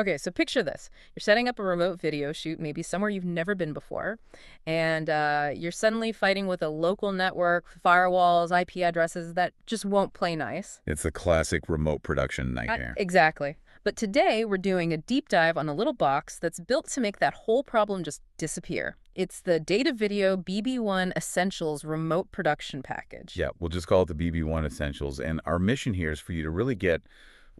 Okay, so picture this. You're setting up a remote video shoot, maybe somewhere you've never been before, and you're suddenly fighting with a local network, firewalls, IP addresses that just won't play nice. It's a classic remote production nightmare. Exactly. But today, we're doing a deep dive on a little box that's built to make that whole problem just disappear. It's the Datavideo BB-1 Essentials Remote Production Package. Yeah, we'll just call it the BB-1 Essentials. And our mission here is for you to really get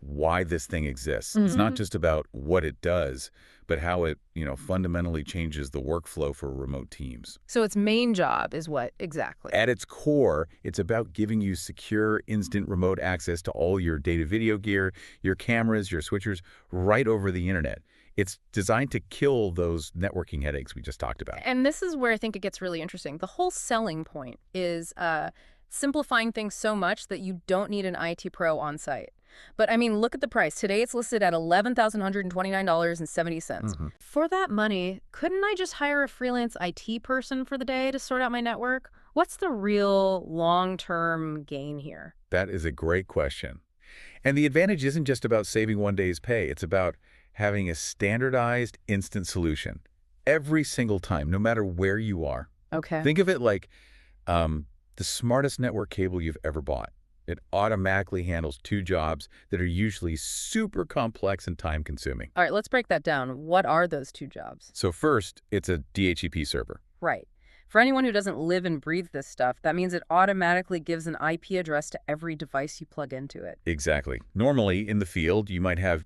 why this thing exists. It's not just about what it does, but how it, fundamentally changes the workflow for remote teams. So its main job is what exactly? At its core, it's about giving you secure, instant remote access to all your data video gear, your cameras, your switchers, right over the internet. It's designed to kill those networking headaches we just talked about. And this is where I think it gets really interesting. The whole selling point is simplifying things so much that you don't need an IT pro on site. But I mean, look at the price. Today it's listed at $11,129.70. For that money, couldn't I just hire a freelance IT person for the day to sort out my network? What's the real long-term gain here? That is a great question. And the advantage isn't just about saving one day's pay. It's about having a standardized instant solution every single time, no matter where you are. Okay. Think of it like the smartest network cable you've ever bought. It automatically handles two jobs that are usually super complex and time-consuming. All right, let's break that down. What are those two jobs? So first, it's a DHCP server. Right. For anyone who doesn't live and breathe this stuff, that means it automatically gives an IP address to every device you plug into it. Exactly. Normally, in the field, you might have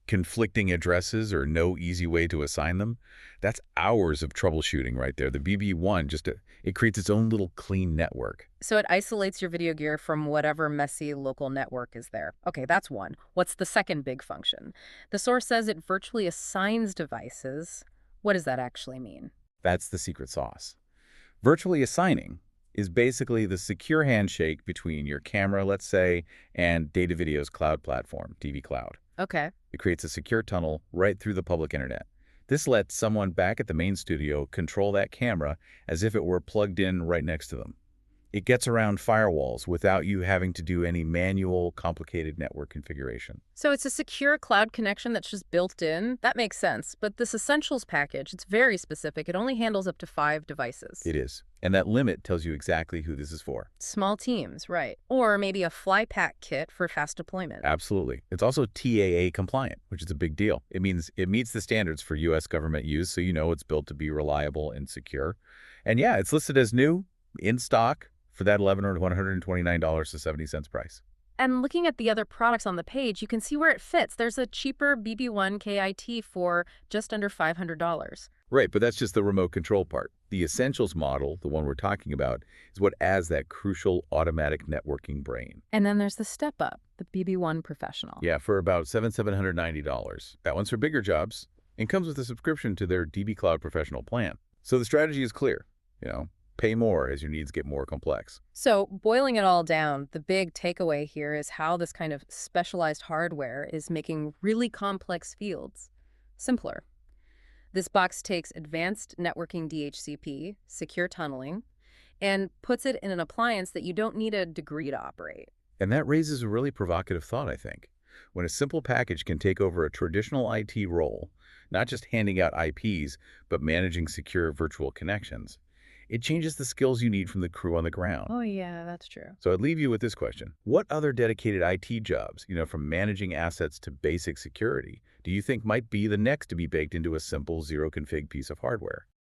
conflicting addresses or no easy way to assign them. That's hours of troubleshooting right there. The BB-1 it creates its own little clean network. So it isolates your video gear from whatever messy local network is there. Okay, that's one. What's the second big function? The source says it virtually assigns devices. What does that actually mean? That's the secret sauce. Virtually assigning is basically the secure handshake between your camera, let's say, and Datavideo's cloud platform, DV Cloud. Okay. It creates a secure tunnel right through the public internet. This lets someone back at the main studio control that camera as if it were plugged in right next to them. It gets around firewalls without you having to do any manual, complicated network configuration. So it's a secure cloud connection that's just built in? That makes sense. But this Essentials package, it's very specific. It only handles up to 5 devices. It is. And that limit tells you exactly who this is for. Small teams, right. Or maybe a fly pack kit for fast deployment. Absolutely. It's also TAA compliant, which is a big deal. It means it meets the standards for U.S. government use, so you know it's built to be reliable and secure. And yeah, it's listed as new, in stock, for that $1,129.70 price. And looking at the other products on the page, you can see where it fits. There's a cheaper BB-1 KIT for just under $500. Right, but that's just the remote control part. The Essentials model, the one we're talking about, is what adds that crucial automatic networking brain. And then there's the step up, the BB-1 Professional. Yeah, for about $790. That one's for bigger jobs and comes with a subscription to their DB Cloud Professional plan. So the strategy is clear, pay more as your needs get more complex. So boiling it all down, the big takeaway here is how this kind of specialized hardware is making really complex fields simpler. This box takes advanced networking DHCP, secure tunneling, and puts it in an appliance that you don't need a degree to operate. And that raises a really provocative thought, I think. When a simple package can take over a traditional IT role, not just handing out IPs, but managing secure virtual connections, it changes the skills you need from the crew on the ground. Oh, yeah, that's true. So I'd leave you with this question. What other dedicated IT jobs, from managing assets to basic security, do you think might be the next to be baked into a simple zero-config piece of hardware?